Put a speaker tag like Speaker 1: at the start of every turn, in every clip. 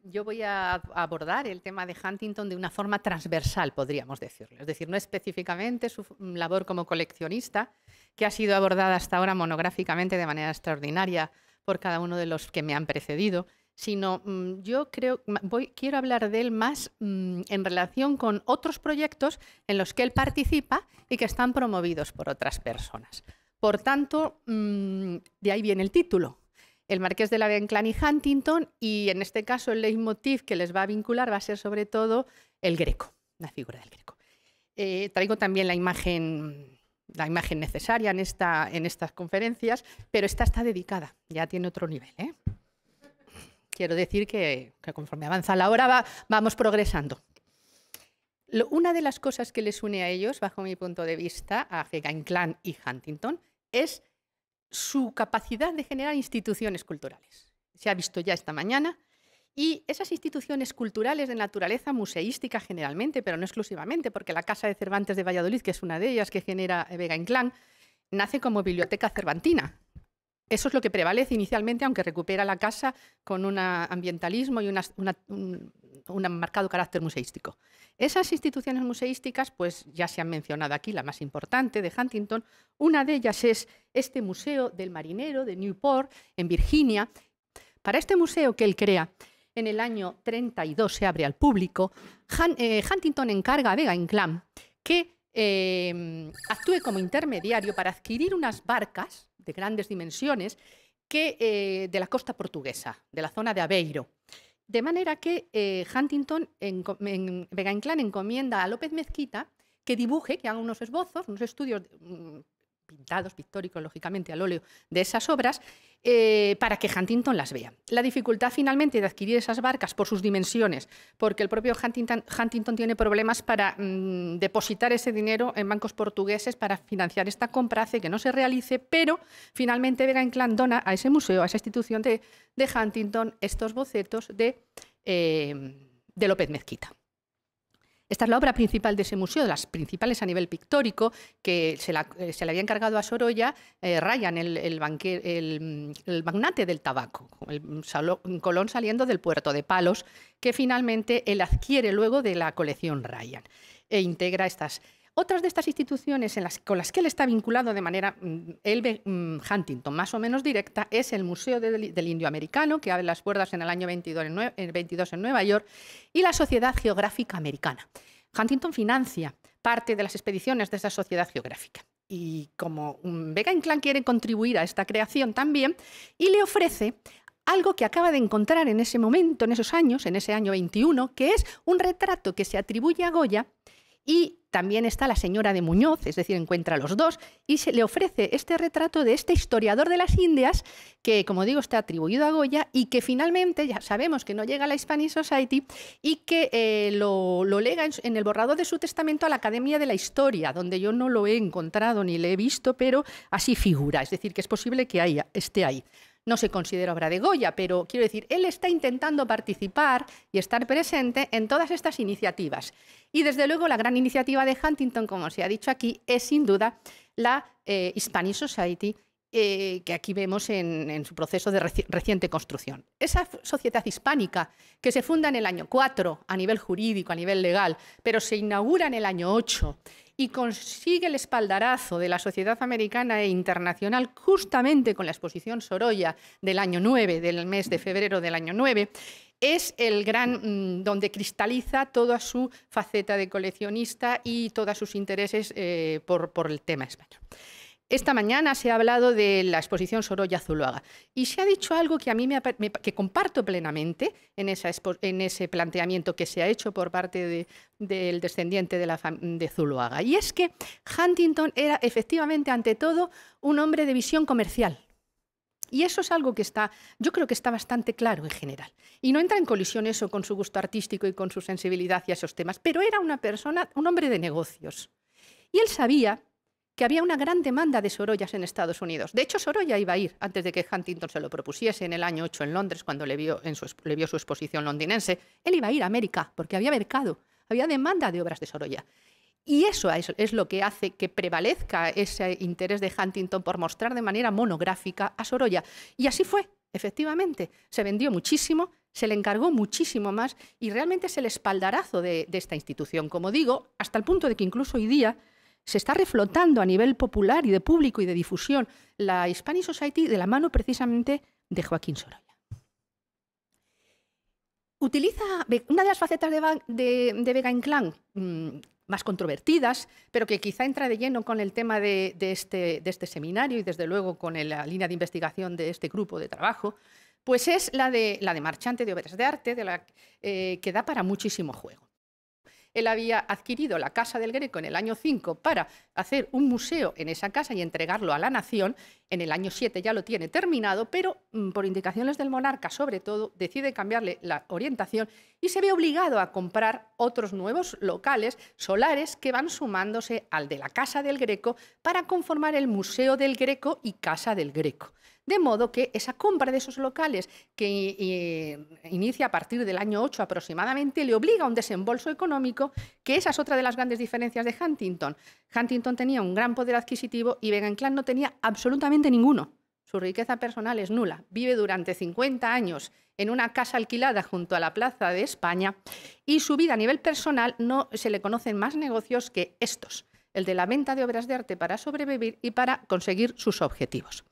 Speaker 1: yo voy a abordar el tema de Huntington de una forma transversal, podríamos decirlo. Es decir, no específicamente su labor como coleccionista, que ha sido abordada hasta ahora monográficamente de manera extraordinaria por cada uno de los que me han precedido, sino yo quiero hablar de él más en relación con otros proyectos en los que él participa y que están promovidos por otras personas. Por tanto, de ahí viene el título. El Marqués de la Vega Inclán y Huntington, y en este caso el leitmotiv que les va a vincular va a ser sobre todo el Greco, la figura del Greco. Traigo también la imagen necesaria en estas conferencias, pero esta está dedicada, ya tiene otro nivel, ¿eh? Quiero decir que conforme avanza la hora vamos progresando. Una de las cosas que les une a ellos, bajo mi punto de vista, a Vega Inclán y Huntington, es su capacidad de generar instituciones culturales. Se ha visto ya esta mañana, y esas instituciones culturales de naturaleza museística generalmente, pero no exclusivamente, porque la Casa de Cervantes de Valladolid, que es una de ellas que genera Vega Inclán, nace como biblioteca cervantina. Eso es lo que prevalece inicialmente, aunque recupera la casa con un ambientalismo y un marcado carácter museístico. Esas instituciones museísticas, pues ya se han mencionado aquí, la más importante de Huntington. Una de ellas es este Museo del Marinero de Newport, en Virginia. Para este museo que él crea, en el año 32 se abre al público. Huntington encarga a Vega Inclán que actúe como intermediario para adquirir unas barcas de grandes dimensiones de la costa portuguesa, de la zona de Aveiro. De manera que Vega Inclán encomienda a López Mezquita que dibuje, que haga unos esbozos, unos estudios pintados, pictóricos, lógicamente, al óleo, de esas obras, para que Huntington las vea. La dificultad finalmente de adquirir esas barcas por sus dimensiones, porque el propio Huntington tiene problemas para depositar ese dinero en bancos portugueses para financiar esta compra, hace que no se realice, pero finalmente Vega Inclán dona a ese museo, a esa institución de Huntington, estos bocetos de López Mezquita. Esta es la obra principal de ese museo, de las principales a nivel pictórico, que se le había encargado a Sorolla Ryan, el magnate del tabaco, un Colón saliendo del puerto de Palos, que finalmente él adquiere luego de la colección Ryan e integra estas. Otras de estas instituciones con las que él está vinculado de manera Huntington más o menos directa es el Museo del Indio Americano, que abre las puertas en el año 22 en Nueva York, y la Sociedad Geográfica Americana. Huntington financia parte de las expediciones de esa sociedad geográfica. Y como Vega Inclán quiere contribuir a esta creación también, y le ofrece algo que acaba de encontrar en ese momento, en esos años, en ese año 21, que es un retrato que se atribuye a Goya. Y también está la señora de Muñoz, es decir, encuentra a los dos, y se le ofrece este retrato de este historiador de las Indias, que, como digo, está atribuido a Goya y que finalmente, ya sabemos que no llega a la Hispanic Society, y que lo lega en el borrador de su testamento a la Academia de la Historia, donde yo no lo he encontrado ni le he visto, pero así figura, es decir, que es posible que esté ahí. No se considera obra de Goya, pero quiero decir, él está intentando participar y estar presente en todas estas iniciativas. Y desde luego la gran iniciativa de Huntington, como se ha dicho aquí, es sin duda la Hispanic Society, que aquí vemos en su proceso de reciente construcción. Esa sociedad hispánica que se funda en el año 4 a nivel jurídico, a nivel legal, pero se inaugura en el año 8 y consigue el espaldarazo de la sociedad americana e internacional justamente con la exposición Sorolla del año 9, del mes de febrero del año 9, es el gran donde cristaliza toda su faceta de coleccionista y todos sus intereses por el tema español. Esta mañana se ha hablado de la exposición Sorolla-Zuloaga y se ha dicho algo que a mí que comparto plenamente en ese planteamiento que se ha hecho por parte del descendiente de Zuloaga. Y es que Huntington era efectivamente, ante todo, un hombre de visión comercial. Y eso es algo que yo creo que está bastante claro en general. Y no entra en colisión eso con su gusto artístico y con su sensibilidad hacia esos temas, pero era un hombre de negocios. Y él sabía que había una gran demanda de Sorollas en Estados Unidos. De hecho, Sorolla iba a ir antes de que Huntington se lo propusiese en el año 8 en Londres, cuando le vio su exposición londinense. Él iba a ir a América porque había mercado, había demanda de obras de Sorolla. Y eso es lo que hace que prevalezca ese interés de Huntington por mostrar de manera monográfica a Sorolla. Y así fue, efectivamente. Se vendió muchísimo, se le encargó muchísimo más y realmente es el espaldarazo de esta institución. Como digo, hasta el punto de que incluso hoy día se está reflotando a nivel popular y de público y de difusión la Hispanic Society de la mano precisamente de Joaquín Sorolla. Utiliza una de las facetas de Vega Inclán más controvertidas, pero que quizá entra de lleno con el tema de este seminario y desde luego con la línea de investigación de este grupo de trabajo, pues es la de marchante de obras de arte, que da para muchísimo juego. Él había adquirido la Casa del Greco en el año 5 para hacer un museo en esa casa y entregarlo a la nación. En el año 7 ya lo tiene terminado, pero por indicaciones del monarca, sobre todo, decide cambiarle la orientación y se ve obligado a comprar otros nuevos locales solares que van sumándose al de la Casa del Greco para conformar el Museo del Greco y Casa del Greco. De modo que esa compra de esos locales, que inicia a partir del año 8 aproximadamente, le obliga a un desembolso económico, que esa es otra de las grandes diferencias de Huntington. Huntington tenía un gran poder adquisitivo y Vega Inclán no tenía absolutamente ninguno. Su riqueza personal es nula. Vive durante 50 años en una casa alquilada junto a la Plaza de España y su vida a nivel personal no se le conocen más negocios que estos, el de la venta de obras de arte para sobrevivir y para conseguir sus objetivos.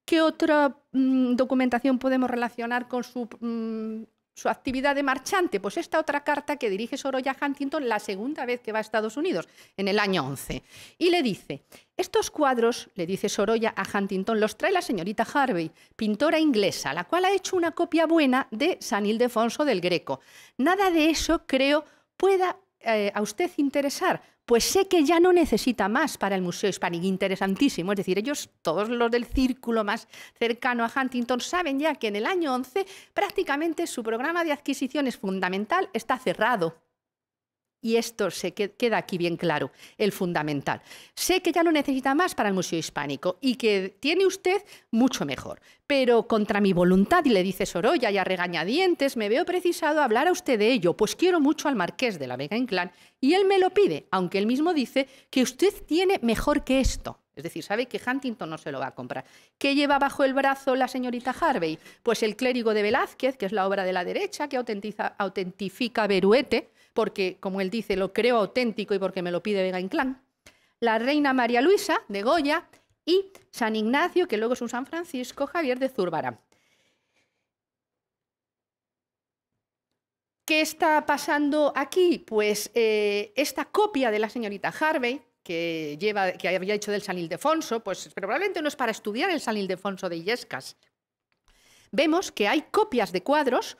Speaker 1: ¿Qué otra documentación podemos relacionar con su actividad de marchante? Pues esta otra carta que dirige Sorolla a Huntington la segunda vez que va a Estados Unidos, en el año 11. Y le dice, estos cuadros, le dice Sorolla a Huntington, los trae la señorita Harvey, pintora inglesa, la cual ha hecho una copia buena de San Ildefonso del Greco. Nada de eso, creo, pueda a usted interesar, pues sé que ya no necesita más para el Museo Hispánico. Interesantísimo, es decir, ellos, todos los del círculo más cercano a Huntington, saben ya que en el año 11 prácticamente su programa de adquisiciones fundamental está cerrado. Y esto se queda aquí bien claro, el fundamental. Sé que ya no necesita más para el Museo Hispánico y que tiene usted mucho mejor. Pero contra mi voluntad, y le dice Sorolla y a regañadientes, me veo precisado a hablar a usted de ello, pues quiero mucho al marqués de la Vega Inclán y él me lo pide, aunque él mismo dice que usted tiene mejor que esto. Es decir, sabe que Huntington no se lo va a comprar. ¿Qué lleva bajo el brazo la señorita Harvey? Pues el Clérigo de Velázquez, que es la obra de la derecha, que autentifica Beruete, porque, como él dice, lo creo auténtico y porque me lo pide Vega Inclán. La Reina María Luisa, de Goya, y San Ignacio, que luego es un San Francisco, Javier de Zurbarán. ¿Qué está pasando aquí? Pues esta copia de la señorita Harvey, que había hecho del San Ildefonso, pues probablemente no es para estudiar el San Ildefonso de Illescas. Vemos que hay copias de cuadros,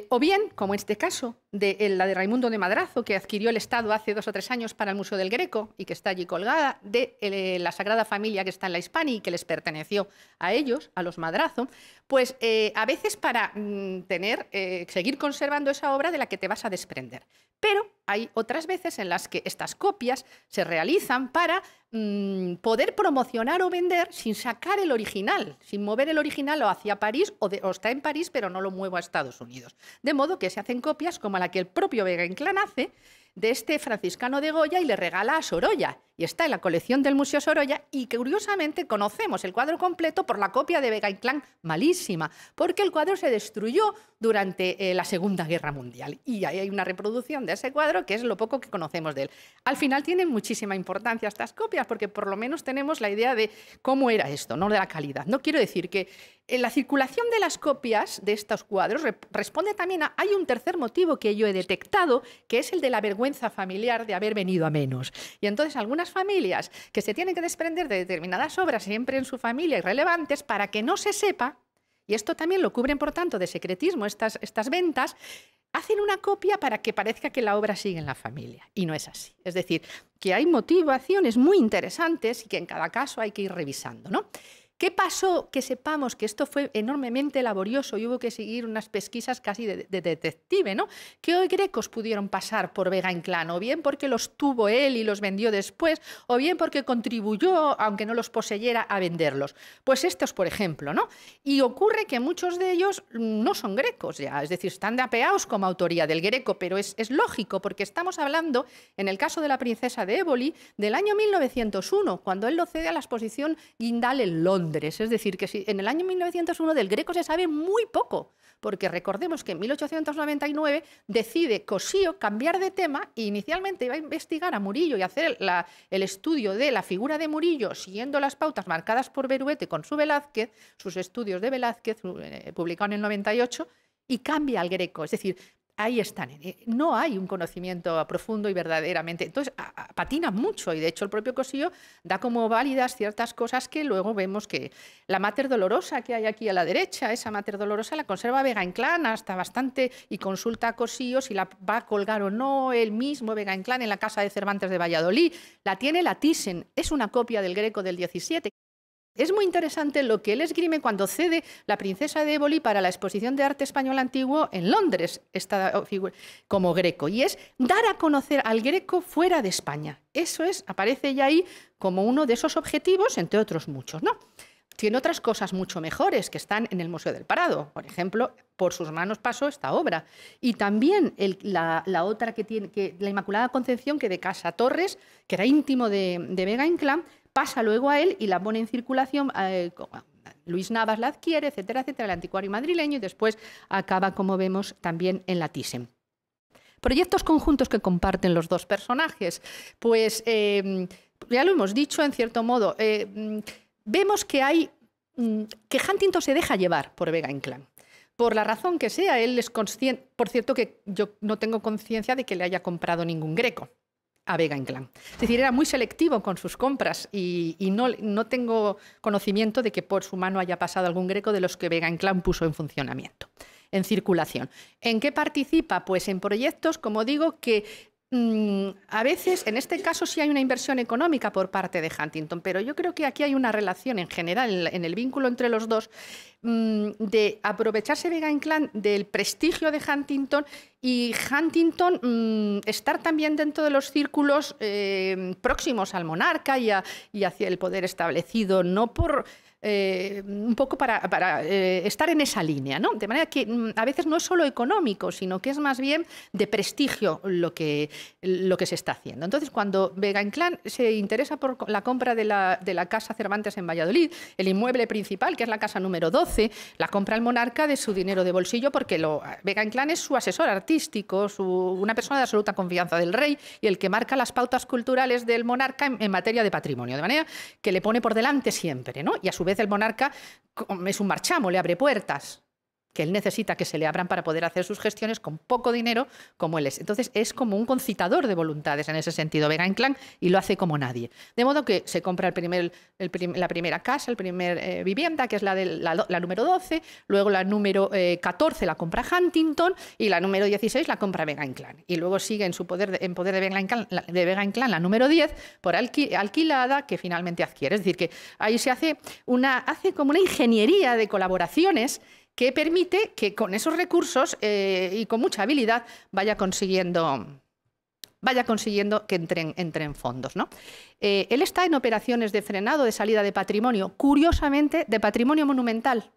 Speaker 1: o bien, como en este caso, la de Raimundo de Madrazo, que adquirió el Estado hace 2 o 3 años para el Museo del Greco y que está allí colgada, de la Sagrada Familia que está en la Hispania y que les perteneció a ellos, a los Madrazo, pues a veces para seguir conservando esa obra de la que te vas a desprender. Pero hay otras veces en las que estas copias se realizan para poder promocionar o vender sin sacar el original, sin mover el original o hacia París o está en París pero no lo muevo a Estados Unidos. De modo que se hacen copias como la que el propio Vega Inclán hace de este franciscano de Goya y le regala a Sorolla. Y está en la colección del Museo Sorolla y curiosamente conocemos el cuadro completo por la copia de Vega Inclán, malísima, porque el cuadro se destruyó durante la Segunda Guerra Mundial. Y ahí hay una reproducción de ese cuadro que es lo poco que conocemos de él. Al final tienen muchísima importancia estas copias porque por lo menos tenemos la idea de cómo era esto, no de la calidad. No quiero decir que la circulación de las copias de estos cuadros responde también a... Hay un tercer motivo que yo he detectado, que es el de la vergüenza familiar de haber venido a menos. Y entonces algunas familias que se tienen que desprender de determinadas obras siempre en su familia irrelevantes para que no se sepa, y esto también lo cubren por tanto de secretismo estas ventas, hacen una copia para que parezca que la obra sigue en la familia. Y no es así. Es decir, que hay motivaciones muy interesantes y que en cada caso hay que ir revisando, ¿no? ¿Qué pasó? Que sepamos que esto fue enormemente laborioso y hubo que seguir unas pesquisas casi de detective, ¿no? ¿Qué grecos pudieron pasar por Vega Inclán? O bien porque los tuvo él y los vendió después, o bien porque contribuyó, aunque no los poseyera, a venderlos. Pues estos, por ejemplo, ¿no? Y ocurre que muchos de ellos no son grecos ya, es decir, están apeados como autoría del Greco, pero es lógico porque estamos hablando, en el caso de la princesa de Éboli, del año 1901, cuando él lo cede a la exposición Guindal en Londres. Londres. Es decir, que si en el año 1901 del Greco se sabe muy poco, porque recordemos que en 1899 decide Cossío cambiar de tema e inicialmente iba a investigar a Murillo y hacer el estudio de la figura de Murillo siguiendo las pautas marcadas por Beruete con su Velázquez, sus estudios de Velázquez, publicado en el 98, y cambia al Greco. Es decir, ahí están. No hay un conocimiento profundo y verdaderamente. Entonces, patina mucho y de hecho el propio Cossío da como válidas ciertas cosas que luego vemos que la Mater Dolorosa que hay aquí a la derecha, esa Mater Dolorosa la conserva Vega-Inclán hasta bastante y consulta a Cossío si la va a colgar o no él mismo, Vega-Inclán, en la casa de Cervantes de Valladolid. La tiene la Thyssen, es una copia del Greco del 17. Es muy interesante lo que él esgrime cuando cede La princesa de Éboli para la exposición de arte español antiguo en Londres, esta figura como Greco, y es dar a conocer al Greco fuera de España. Eso aparece ya ahí como uno de esos objetivos, entre otros muchos, ¿no? Tiene otras cosas mucho mejores que están en el Museo del Prado. Por ejemplo, por sus manos pasó esta obra. Y también la otra que tiene, la Inmaculada Concepción, que de Casa Torres, que era íntimo de Vega-Inclán, pasa luego a él y la pone en circulación. Luis Navas la adquiere, etcétera, etcétera, el anticuario madrileño, y después acaba, como vemos, también en la Thyssen. Proyectos conjuntos que comparten los dos personajes. Pues ya lo hemos dicho, en cierto modo. Vemos que Huntington se deja llevar por Vega-Inclán. Por la razón que sea, él es consciente. Por cierto, que yo no tengo conciencia de que le haya comprado ningún Greco a Vega-Inclán. Es decir, era muy selectivo con sus compras y no tengo conocimiento de que por su mano haya pasado algún Greco de los que Vega-Inclán puso en funcionamiento, en circulación. ¿En qué participa? Pues en proyectos, como digo, que a veces, en este caso sí hay una inversión económica por parte de Huntington, pero yo creo que aquí hay una relación en general, en el vínculo entre los dos, de aprovecharse Vega-Inclán del prestigio de Huntington y Huntington estar también dentro de los círculos próximos al monarca y hacia el poder establecido, no por... un poco para estar en esa línea, ¿no? De manera que a veces no es solo económico, sino que es más bien de prestigio lo que se está haciendo. Entonces, cuando Vega-Inclán se interesa por la compra de la Casa Cervantes en Valladolid, el inmueble principal, que es la casa número 12, la compra el monarca de su dinero de bolsillo, porque Vega-Inclán es su asesor artístico, una persona de absoluta confianza del rey y el que marca las pautas culturales del monarca en materia de patrimonio, de manera que le pone por delante siempre, ¿no? Y a su vez el monarca es un marchamo, le abre puertas que él necesita que se le abran para poder hacer sus gestiones con poco dinero como él es. Entonces es como un concitador de voluntades en ese sentido Vega-Inclán y lo hace como nadie. De modo que se compra la primera casa, el primer vivienda, que es la número 12, luego la número 14 la compra Huntington y la número 16 la compra Vega-Inclán. Y luego sigue en poder de Vega-Inclán la número 10 por alquilada, que finalmente adquiere. Es decir, que ahí se hace como una ingeniería de colaboraciones que permite que con esos recursos y con mucha habilidad vaya consiguiendo que entren fondos, ¿no? Él está en operaciones de frenado de salida de patrimonio, curiosamente de patrimonio monumental,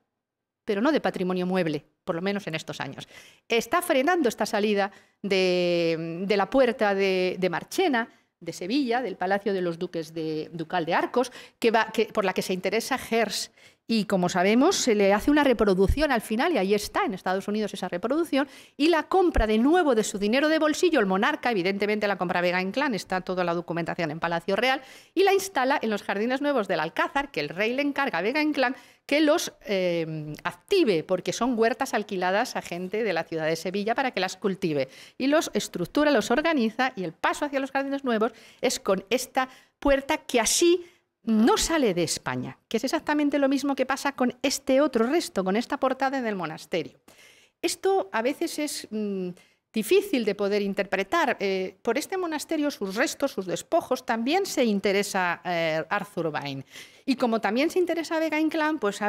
Speaker 1: pero no de patrimonio mueble, por lo menos en estos años. Está frenando esta salida de la puerta de Marchena, de Sevilla, del Palacio de los Duques Ducal de Arcos, por la que se interesa Hearst. Y como sabemos, se le hace una reproducción al final, y ahí está en Estados Unidos esa reproducción, y la compra de nuevo de su dinero de bolsillo, el monarca, evidentemente la compra Vega-Inclán, está toda la documentación en Palacio Real, y la instala en los Jardines Nuevos del Alcázar, que el rey le encarga a Vega-Inclán que los active, porque son huertas alquiladas a gente de la ciudad de Sevilla para que las cultive. Y los estructura, los organiza, y el paso hacia los Jardines Nuevos es con esta puerta que así no sale de España, que es exactamente lo mismo que pasa con este otro resto, con esta portada en el monasterio. Esto a veces es difícil de poder interpretar. Por este monasterio, sus restos, sus despojos, también se interesa Arthur Vine. Y como también se interesa Vega-Inclán, pues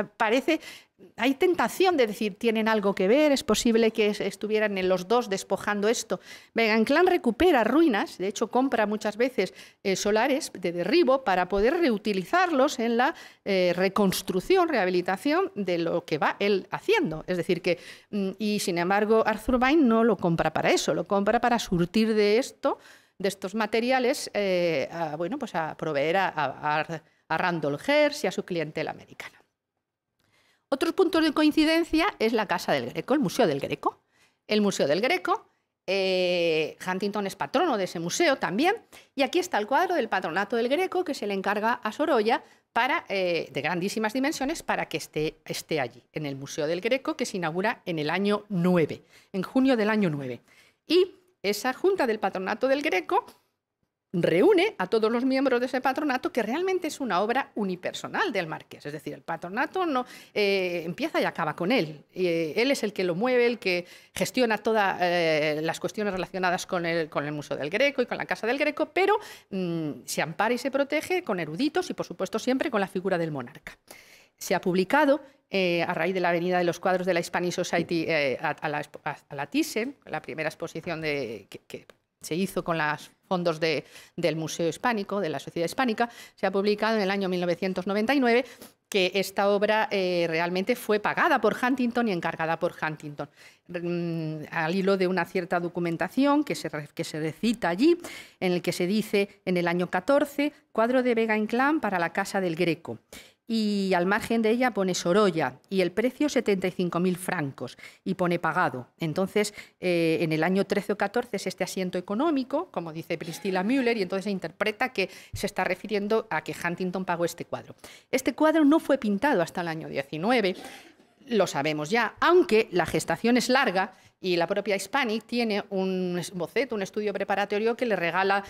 Speaker 1: hay tentación de decir, tienen algo que ver, es posible que estuvieran en los dos despojando esto. Vega-Inclán recupera ruinas, de hecho compra muchas veces solares de derribo para poder reutilizarlos en la reconstrucción, rehabilitación de lo que va él haciendo. Es decir, que, y sin embargo Arthur Vine no lo compra para eso, lo compra para surtir de estos materiales, a proveer a a Randolph Hearst y a su clientela americana. Otros puntos de coincidencia es la Casa del Greco, el Museo del Greco. El Museo del Greco, Huntington es patrono de ese museo también, y aquí está el cuadro del Patronato del Greco que se le encarga a Sorolla de grandísimas dimensiones para que esté allí, en el Museo del Greco, que se inaugura en el año 9, en junio del año 9. Y esa Junta del Patronato del Greco reúne a todos los miembros de ese patronato, que realmente es una obra unipersonal del marqués. Es decir, el patronato no empieza y acaba con él. Él es el que lo mueve, el que gestiona todas las cuestiones relacionadas con el Museo del Greco y con la Casa del Greco, pero se ampara y se protege con eruditos y, por supuesto, siempre con la figura del monarca. Se ha publicado, a raíz de la venida de los cuadros de la Hispanic Society a la Thyssen, la primera exposición que se hizo con los fondos del Museo Hispánico, de la Sociedad Hispánica, se ha publicado en el año 1999, que esta obra realmente fue pagada por Huntington y encargada por Huntington, al hilo de una cierta documentación que se recita allí, en el que se dice, en el año 14, cuadro de Vega Inclán para la Casa del Greco. Y al margen de ella pone Sorolla y el precio 75.000 francos y pone pagado. Entonces, en el año 13 o 14 es este asiento económico, como dice Priscilla Müller, y entonces se interpreta que se está refiriendo a que Huntington pagó este cuadro. Este cuadro no fue pintado hasta el año 19, lo sabemos ya, aunque la gestación es larga y la propia Hispanic tiene un boceto, un estudio preparatorio que le regala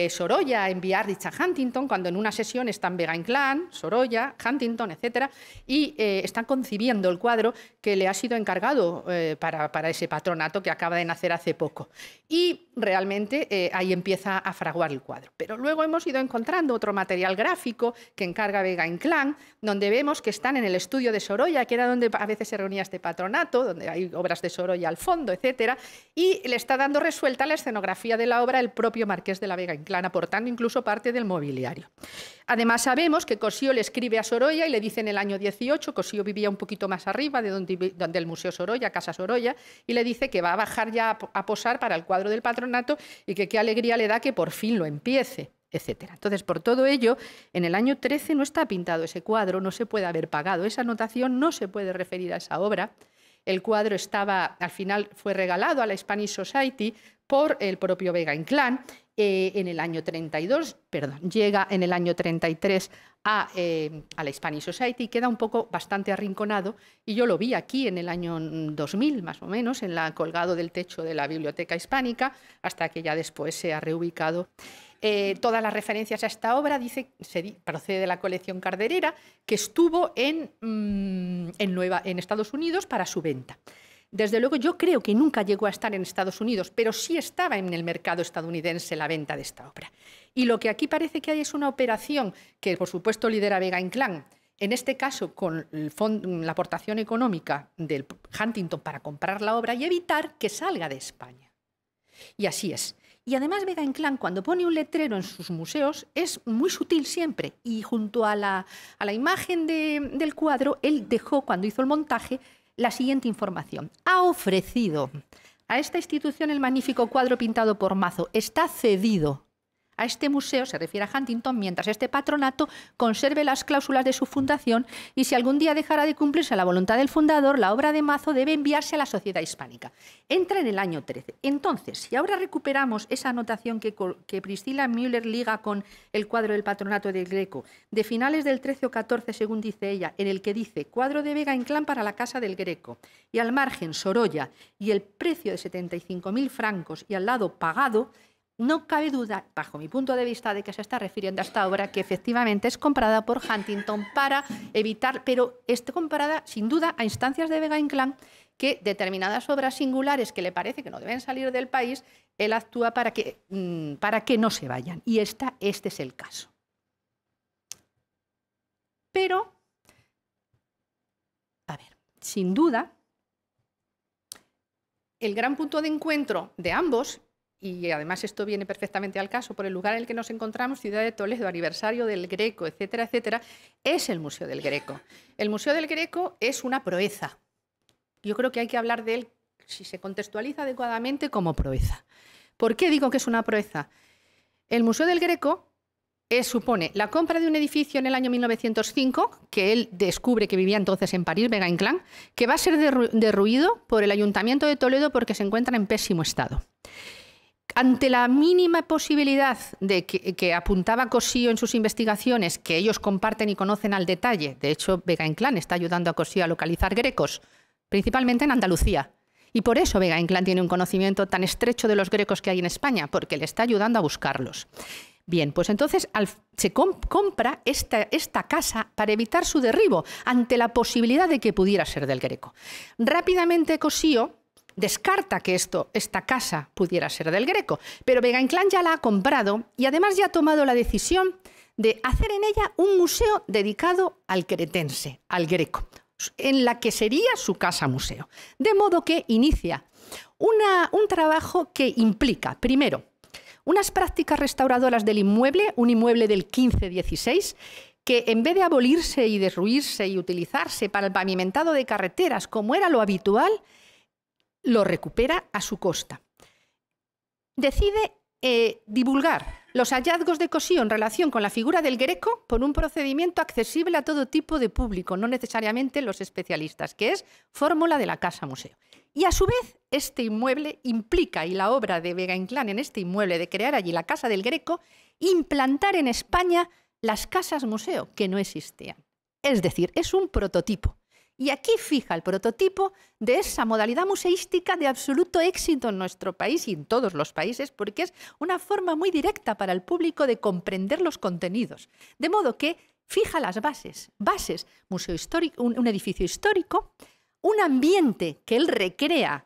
Speaker 1: Sorolla a enviar dicha a Huntington, cuando en una sesión están Vega Inclán, Sorolla, Huntington, etc. Y están concibiendo el cuadro que le ha sido encargado para ese patronato que acaba de nacer hace poco. Y realmente ahí empieza a fraguar el cuadro. Pero luego hemos ido encontrando otro material gráfico que encarga Vega Inclán, donde vemos que están en el estudio de Sorolla, que era donde a veces se reunía este patronato, donde hay obras de Sorolla al fondo, etcétera, y le está dando resuelta la escenografía de la obra el propio marqués de la Vega Inclán, aportando incluso parte del mobiliario. Además sabemos que Cosío le escribe a Sorolla y le dice en el año 18, Cosío vivía un poquito más arriba de donde el Museo Sorolla, Casa Sorolla, y le dice que va a bajar ya a posar para el cuadro del patronato y que qué alegría le da que por fin lo empiece, etcétera. Entonces, por todo ello, en el año 13 no está pintado ese cuadro, no se puede haber pagado esa anotación, no se puede referir a esa obra. El cuadro al final fue regalado a la Hispanic Society por el propio Vega Inclán en el año 32, llega en el año 33 a la Hispanic Society y queda bastante arrinconado, y yo lo vi aquí en el año 2000 más o menos, colgado del techo de la Biblioteca Hispánica, hasta que ya después se ha reubicado. Todas las referencias a esta obra procede de la colección Carderera, que estuvo en Estados Unidos para su venta. Desde luego, yo creo que nunca llegó a estar en Estados Unidos, pero sí estaba en el mercado estadounidense la venta de esta obra. Y lo que aquí parece que hay es una operación que, por supuesto, lidera Vega Inclán, en este caso con la aportación económica del Huntington para comprar la obra y evitar que salga de España. Y así es. Y además Vega Inclán, cuando pone un letrero en sus museos, es muy sutil siempre. Y junto a la imagen del cuadro, él dejó, cuando hizo el montaje, la siguiente información. Ha ofrecido a esta institución el magnífico cuadro pintado por Mazo. Está cedido a este museo, se refiere a Huntington, mientras este patronato conserve las cláusulas de su fundación, y si algún día dejara de cumplirse la voluntad del fundador, la obra de Mazo debe enviarse a la Sociedad Hispánica. Entra en el año 13. Entonces, si ahora recuperamos esa anotación que Priscilla Müller liga con el cuadro del Patronato del Greco, de finales del 13 o 14, según dice ella, en el que dice cuadro de Vega Inclán para la Casa del Greco, y al margen Sorolla, y el precio de 75.000 francos, y al lado pagado, no cabe duda, bajo mi punto de vista, de que se está refiriendo a esta obra, que efectivamente es comprada por Huntington para evitar, pero está comprada sin duda a instancias de Vega Inclán, que determinadas obras singulares que le parece que no deben salir del país, él actúa para que no se vayan. Y este es el caso. Pero, a ver, sin duda, el gran punto de encuentro de ambos, y además esto viene perfectamente al caso por el lugar en el que nos encontramos, ciudad de Toledo, aniversario del Greco, etcétera, etcétera, es el Museo del Greco. El Museo del Greco es una proeza. Yo creo que hay que hablar de él, si se contextualiza adecuadamente, como proeza. ¿Por qué digo que es una proeza? El Museo del Greco supone la compra de un edificio en el año 1905, que él descubre que vivía entonces en París, Vega-Inclán, que va a ser derruido por el Ayuntamiento de Toledo porque se encuentra en pésimo estado. Ante la mínima posibilidad de que apuntaba Cossío en sus investigaciones, que ellos comparten y conocen al detalle, de hecho Vega-Inclán está ayudando a Cossío a localizar grecos, principalmente en Andalucía, y por eso Vega-Inclán tiene un conocimiento tan estrecho de los grecos que hay en España, porque le está ayudando a buscarlos. Bien, pues entonces se compra esta casa para evitar su derribo ante la posibilidad de que pudiera ser del Greco. Rápidamente Cossío descarta que esta casa pudiera ser del Greco, pero Vega-Inclán ya la ha comprado y además ya ha tomado la decisión de hacer en ella un museo dedicado al cretense, al Greco, en la que sería su casa museo. De modo que inicia un trabajo que implica, primero, unas prácticas restauradoras del inmueble, un inmueble del 15-16, que en vez de abolirse y derruirse y utilizarse para el pavimentado de carreteras, como era lo habitual, lo recupera a su costa. Decide divulgar los hallazgos de Cossío en relación con la figura del Greco por un procedimiento accesible a todo tipo de público, no necesariamente los especialistas, que es fórmula de la Casa Museo. Y a su vez, este inmueble implica, y la obra de Vega-Inclán en este inmueble de crear allí la Casa del Greco, implantar en España las casas museo, que no existían. Es decir, es un prototipo. Y aquí fija el prototipo de esa modalidad museística de absoluto éxito en nuestro país y en todos los países, porque es una forma muy directa para el público de comprender los contenidos. De modo que fija las bases, museo histórico, un edificio histórico, un ambiente que él recrea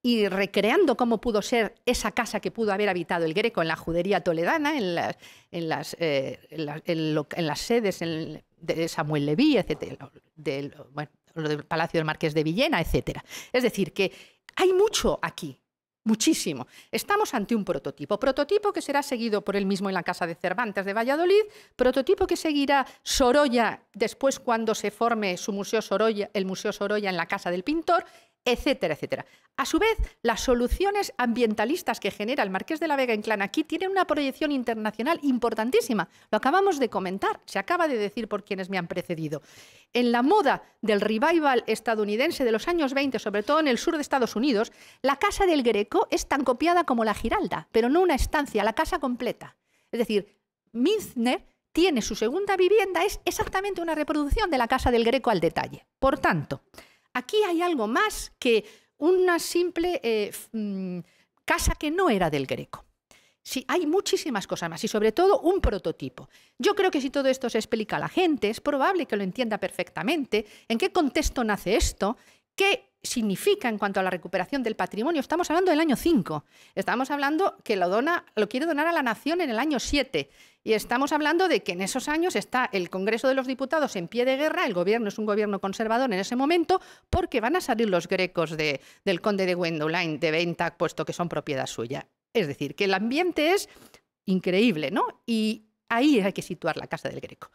Speaker 1: y recreando cómo pudo ser esa casa que pudo haber habitado el Greco en la judería toledana, en las sedes de Samuel Leví, etc., lo del Palacio del Marqués de Villena, etc. Es decir, que hay mucho aquí, muchísimo. Estamos ante un prototipo que será seguido por él mismo en la Casa de Cervantes de Valladolid, prototipo que seguirá Sorolla después cuando se forme su Museo Sorolla, el Museo Sorolla en la Casa del Pintor, etcétera, etcétera. A su vez, las soluciones ambientalistas que genera el Marqués de la Vega-Inclán aquí tienen una proyección internacional importantísima. Lo acabamos de comentar, se acaba de decir por quienes me han precedido. En la moda del revival estadounidense de los años 20, sobre todo en el sur de Estados Unidos, la Casa del Greco es tan copiada como la Giralda, pero no una estancia, la casa completa. Es decir, Mizner tiene su segunda vivienda, es exactamente una reproducción de la Casa del Greco al detalle. Por tanto, aquí hay algo más que una simple casa que no era del Greco. Sí, hay muchísimas cosas más y sobre todo un prototipo. Yo creo que si todo esto se explica a la gente, es probable que lo entienda perfectamente, en qué contexto nace esto, qué significa en cuanto a la recuperación del patrimonio. Estamos hablando del año 5, estamos hablando que lo quiere donar a la nación en el año 7 y estamos hablando de que en esos años está el Congreso de los Diputados en pie de guerra, el gobierno es un gobierno conservador en ese momento porque van a salir los grecos del conde de Gwendoline de venta, puesto que son propiedad suya. Es decir, que el ambiente es increíble, ¿no? Y ahí hay que situar la Casa del Greco.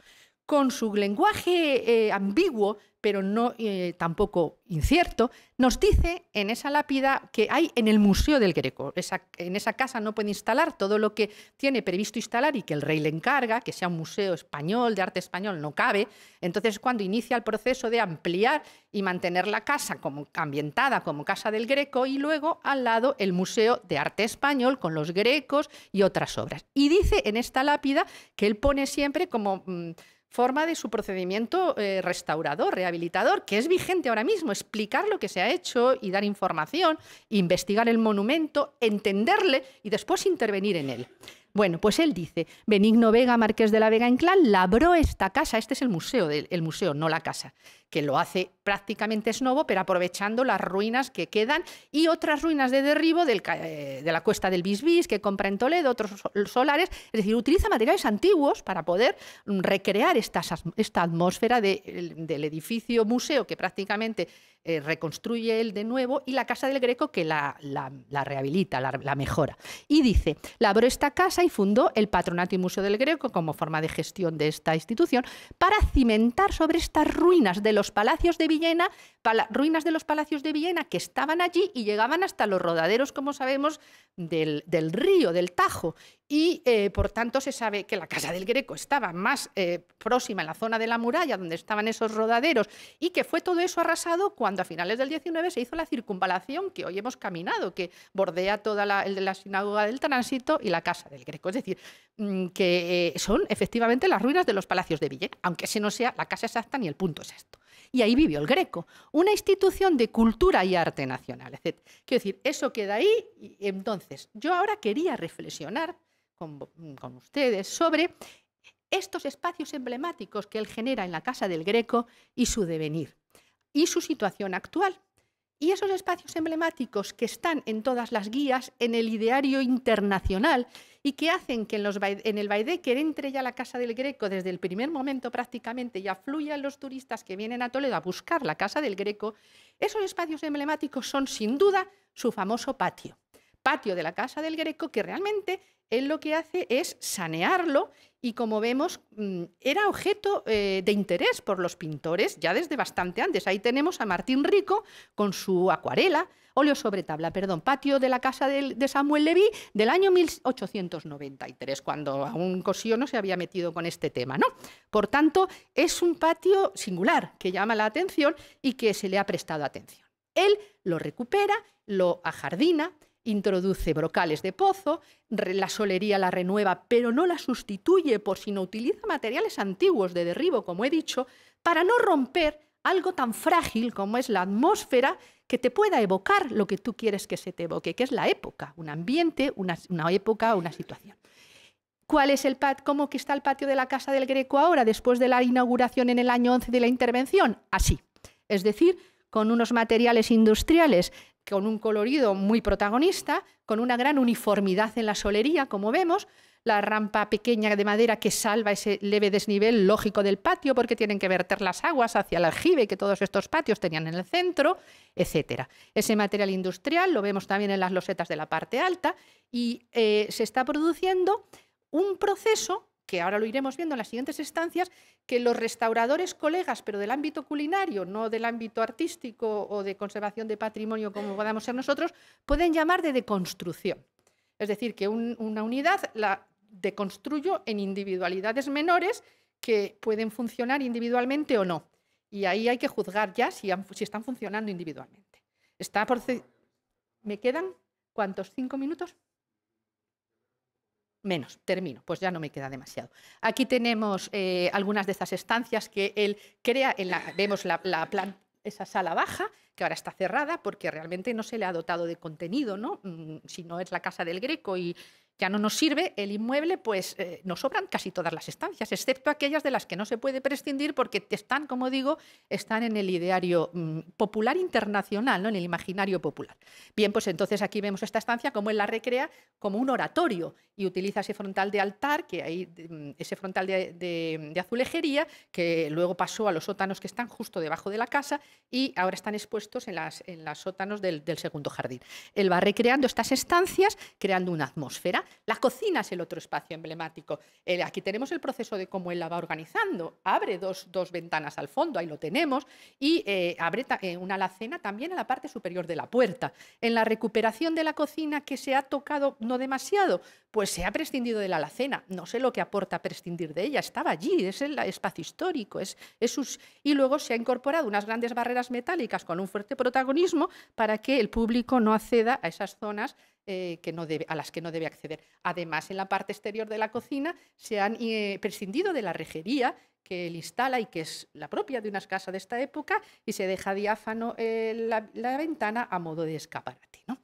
Speaker 1: Con su lenguaje ambiguo, pero no tampoco incierto, nos dice en esa lápida que hay en el Museo del Greco. En esa casa no puede instalar todo lo que tiene previsto instalar y que el rey le encarga, que sea un museo español, de arte español, no cabe. Entonces, cuando inicia el proceso de ampliar y mantener la casa como ambientada como Casa del Greco y luego al lado el Museo de Arte Español con los grecos y otras obras. Y dice en esta lápida que él pone siempre como forma de su procedimiento restaurador, rehabilitador, que es vigente ahora mismo, explicar lo que se ha hecho y dar información, investigar el monumento, entenderle y después intervenir en él. Bueno, pues él dice, Benigno Vega, Marqués de la Vega-Inclán, labró esta casa, este es el museo, no la casa, que lo hace prácticamente esnovo, pero aprovechando las ruinas que quedan y otras ruinas de derribo de la cuesta del Bisbís, que compra en Toledo, otros solares, es decir, utiliza materiales antiguos para poder recrear esta atmósfera del edificio museo que prácticamente reconstruye él de nuevo y la Casa del Greco que la rehabilita, la mejora. Y dice, labró esta casa y fundó el Patronato y Museo del Greco como forma de gestión de esta institución para cimentar sobre estas ruinas de los palacios de Villena, que estaban allí y llegaban hasta los rodaderos, como sabemos, del río, del Tajo. y por tanto se sabe que la Casa del Greco estaba más próxima en la zona de la muralla donde estaban esos rodaderos y que fue todo eso arrasado cuando a finales del 19 se hizo la circunvalación que hoy hemos caminado, que bordea toda la sinagoga del Tránsito y la Casa del Greco. Es decir, que son efectivamente las ruinas de los palacios de Villena, aunque ese no sea la casa exacta ni el punto exacto. Y ahí vivió el Greco, una institución de cultura y arte nacional, etc. Quiero decir, eso queda ahí. Y entonces, yo ahora quería reflexionar con ustedes sobre estos espacios emblemáticos que él genera en la Casa del Greco y su devenir, y su situación actual. Y esos espacios emblemáticos que están en todas las guías, en el ideario internacional, y que hacen que en el Baedeker entre ya la Casa del Greco desde el primer momento prácticamente y afluyan los turistas que vienen a Toledo a buscar la Casa del Greco, esos espacios emblemáticos son sin duda su famoso patio. Patio de la Casa del Greco, que realmente él lo que hace es sanearlo y, como vemos, era objeto de interés por los pintores ya desde bastante antes. Ahí tenemos a Martín Rico con su acuarela, óleo sobre tabla, perdón, patio de la casa de Samuel Leví del año 1893, cuando aún Cossío no se había metido con este tema, ¿no? Por tanto, es un patio singular que llama la atención y que se le ha prestado atención. Él lo recupera, lo ajardina, introduce brocales de pozo, la solería la renueva, pero no la sustituye, sino utiliza materiales antiguos de derribo, como he dicho, para no romper algo tan frágil como es la atmósfera que te pueda evocar lo que tú quieres que se te evoque, que es la época, un ambiente, una época, una situación. ¿Cuál es cómo que está el patio de la Casa del Greco ahora, después de la inauguración en el año 11 de la intervención? Así, es decir, con unos materiales industriales, con un colorido muy protagonista, con una gran uniformidad en la solería, como vemos, la rampa pequeña de madera que salva ese leve desnivel lógico del patio porque tienen que verter las aguas hacia el aljibe que todos estos patios tenían en el centro, etc. Ese material industrial lo vemos también en las losetas de la parte alta y se está produciendo un proceso que ahora lo iremos viendo en las siguientes estancias, que los restauradores colegas, pero del ámbito culinario, no del ámbito artístico o de conservación de patrimonio como podamos ser nosotros, pueden llamar de deconstrucción. Es decir, que una unidad la deconstruyo en individualidades menores que pueden funcionar individualmente o no. Y ahí hay que juzgar ya si están funcionando individualmente. ¿Me quedan cuántos? ¿5 minutos? Menos, termino, pues ya no me queda demasiado. Aquí tenemos algunas de esas estancias que él crea, vemos esa sala baja, que ahora está cerrada porque realmente no se le ha dotado de contenido, ¿no? Si no es la Casa del Greco y ya no nos sirve el inmueble, pues nos sobran casi todas las estancias, excepto aquellas de las que no se puede prescindir porque están, como digo, están en el ideario popular internacional, ¿no? En el imaginario popular. Bien, pues entonces aquí vemos esta estancia como él la recrea como un oratorio y utiliza ese frontal de altar, ese frontal de azulejería, que luego pasó a los sótanos que están justo debajo de la casa y ahora están expuestos en las sótanos del segundo jardín. Él va recreando estas estancias, creando una atmósfera. La cocina es el otro espacio emblemático. Aquí tenemos el proceso de cómo él la va organizando. Abre dos ventanas al fondo, ahí lo tenemos, y abre una alacena también en la parte superior de la puerta. En la recuperación de la cocina, que se ha tocado no demasiado, pues se ha prescindido de la alacena. No sé lo que aporta prescindir de ella, estaba allí, es el espacio histórico. Y luego se ha incorporado unas grandes barreras metálicas con un fuerte protagonismo para que el público no acceda a esas zonas a las que no debe acceder. Además, en la parte exterior de la cocina se han prescindido de la rejería que él instala y que es la propia de unas casas de esta época y se deja diáfano la ventana a modo de escaparate, ¿no?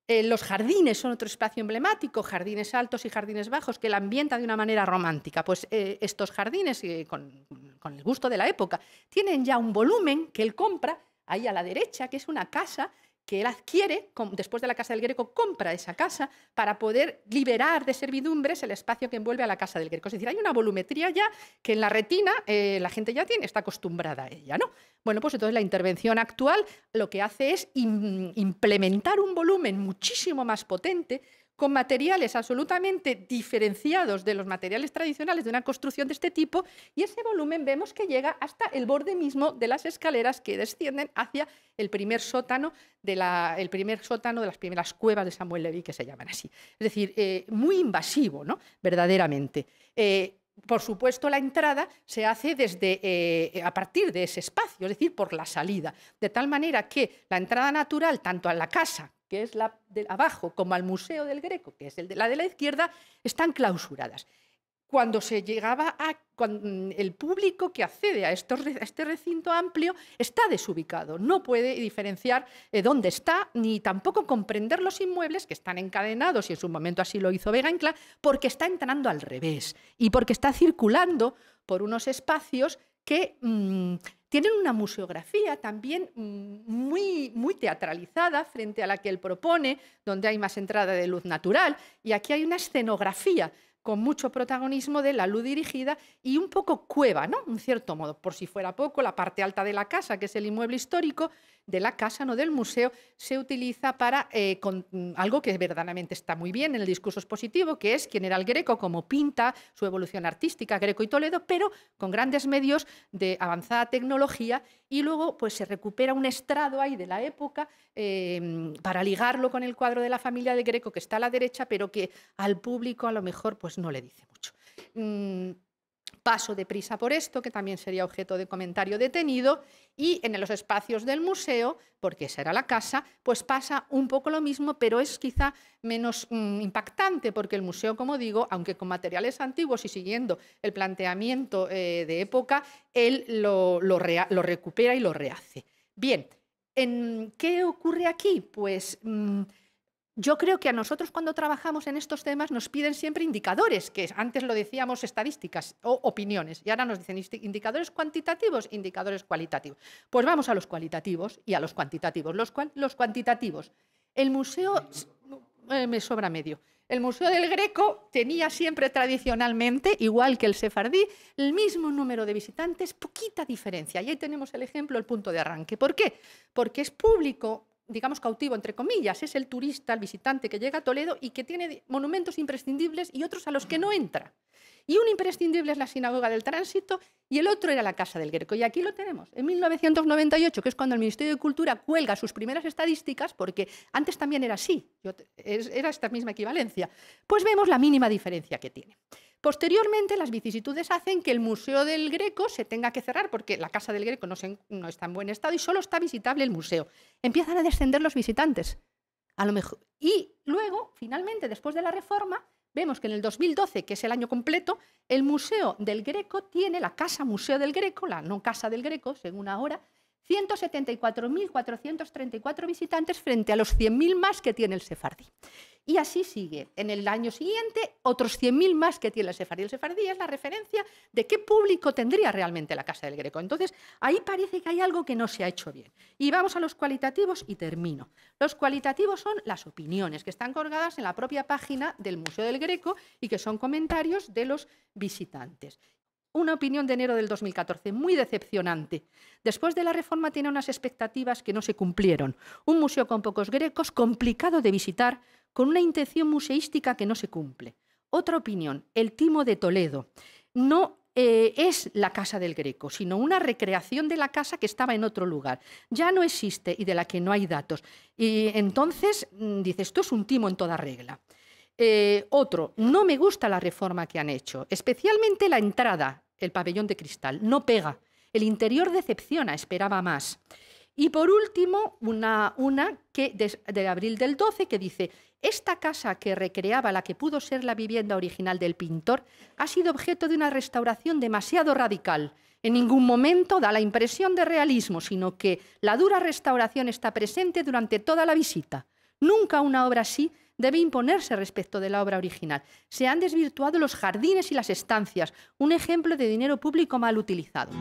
Speaker 1: Los jardines son otro espacio emblemático, jardines altos y jardines bajos, que la ambienta de una manera romántica. Pues estos jardines, con el gusto de la época, tienen ya un volumen que él compra, ahí a la derecha, que es una casa que él adquiere, después de la Casa del Greco, compra esa casa para poder liberar de servidumbres el espacio que envuelve a la Casa del Greco. Es decir, hay una volumetría ya que en la retina la gente ya está acostumbrada a ella, ¿no? Bueno, pues entonces la intervención actual lo que hace es implementar un volumen muchísimo más potente, con materiales absolutamente diferenciados de los materiales tradicionales de una construcción de este tipo, y ese volumen vemos que llega hasta el borde mismo de las escaleras que descienden hacia el primer sótano de las primeras cuevas de Samuel Levy, que se llaman así. Es decir, muy invasivo, ¿no? Verdaderamente. Por supuesto, la entrada se hace a partir de ese espacio, es decir, por la salida, de tal manera que la entrada natural, tanto a la casa, que es la de abajo, como al Museo del Greco, que es la de la izquierda, están clausuradas. Cuando el público que accede a este recinto amplio está desubicado, no puede diferenciar dónde está, ni tampoco comprender los inmuebles que están encadenados, y en su momento así lo hizo Vega Inclán, porque está entrando al revés y porque está circulando por unos espacios que tienen una museografía también muy teatralizada frente a la que él propone, donde hay más entrada de luz natural, y aquí hay una escenografía con mucho protagonismo de la luz dirigida y un poco cueva, ¿no? En cierto modo. Por si fuera poco, la parte alta de la casa, que es el inmueble histórico de la casa, no del museo, se utiliza para algo que verdaderamente está muy bien en el discurso expositivo, que es quién era el Greco, cómo pinta, su evolución artística, Greco y Toledo, pero con grandes medios de avanzada tecnología, y luego pues, se recupera un estrado ahí de la época para ligarlo con el cuadro de la familia del Greco, que está a la derecha, pero que al público a lo mejor pues, no le dice mucho. Paso deprisa por esto, que también sería objeto de comentario detenido, y en los espacios del museo, porque esa era la casa, pues pasa un poco lo mismo, pero es quizá menos impactante, porque el museo, como digo, aunque con materiales antiguos y siguiendo el planteamiento de época, él lo recupera y lo rehace. Bien, ¿qué ocurre aquí? Pues yo creo que a nosotros cuando trabajamos en estos temas nos piden siempre indicadores, que antes lo decíamos estadísticas o opiniones, y ahora nos dicen indicadores cuantitativos, indicadores cualitativos. Pues vamos a los cualitativos y a los cuantitativos. Los cuantitativos. El museo, me sobra medio. El Museo del Greco tenía siempre tradicionalmente, igual que el sefardí, el mismo número de visitantes, poquita diferencia. Y ahí tenemos el ejemplo, el punto de arranque. ¿Por qué? Porque es público, digamos cautivo, entre comillas, es el turista, el visitante que llega a Toledo y que tiene monumentos imprescindibles y otros a los que no entra. Y un imprescindible es la Sinagoga del Tránsito y el otro era la Casa del Greco. Y aquí lo tenemos, en 1998, que es cuando el Ministerio de Cultura cuelga sus primeras estadísticas, porque antes también era así, era esta misma equivalencia, pues vemos la mínima diferencia que tiene. Posteriormente, las vicisitudes hacen que el Museo del Greco se tenga que cerrar porque la Casa del Greco no está en buen estado y solo está visitable el museo. Empiezan a descender los visitantes. A lo mejor. Y luego, finalmente, después de la reforma, vemos que en el 2012, que es el año completo, el Museo del Greco tiene la Casa Museo del Greco, la no Casa del Greco, según ahora, 174.434 visitantes frente a los 100.000 más que tiene el sefardí. Y así sigue. En el año siguiente, otros 100.000 más que tiene el sefardí. El sefardí es la referencia de qué público tendría realmente la Casa del Greco. Entonces, ahí parece que hay algo que no se ha hecho bien. Y vamos a los cualitativos y termino. Los cualitativos son las opiniones que están colgadas en la propia página del Museo del Greco y que son comentarios de los visitantes. Una opinión de enero del 2014, muy decepcionante. Después de la reforma tiene unas expectativas que no se cumplieron. Un museo con pocos grecos, complicado de visitar, con una intención museística que no se cumple. Otra opinión, el Timo de Toledo. No es la Casa del Greco, sino una recreación de la casa que estaba en otro lugar. Ya no existe y de la que no hay datos. Y entonces, dice, esto es un timo en toda regla. Otro, no me gusta la reforma que han hecho, especialmente la entrada, el pabellón de cristal, no pega. El interior decepciona, esperaba más. Y por último, una que de abril del 12 que dice, esta casa que recreaba la que pudo ser la vivienda original del pintor ha sido objeto de una restauración demasiado radical. En ningún momento da la impresión de realismo, sino que la dura restauración está presente durante toda la visita. Nunca una obra así debe imponerse respecto de la obra original. Se han desvirtuado los jardines y las estancias, un ejemplo de dinero público mal utilizado.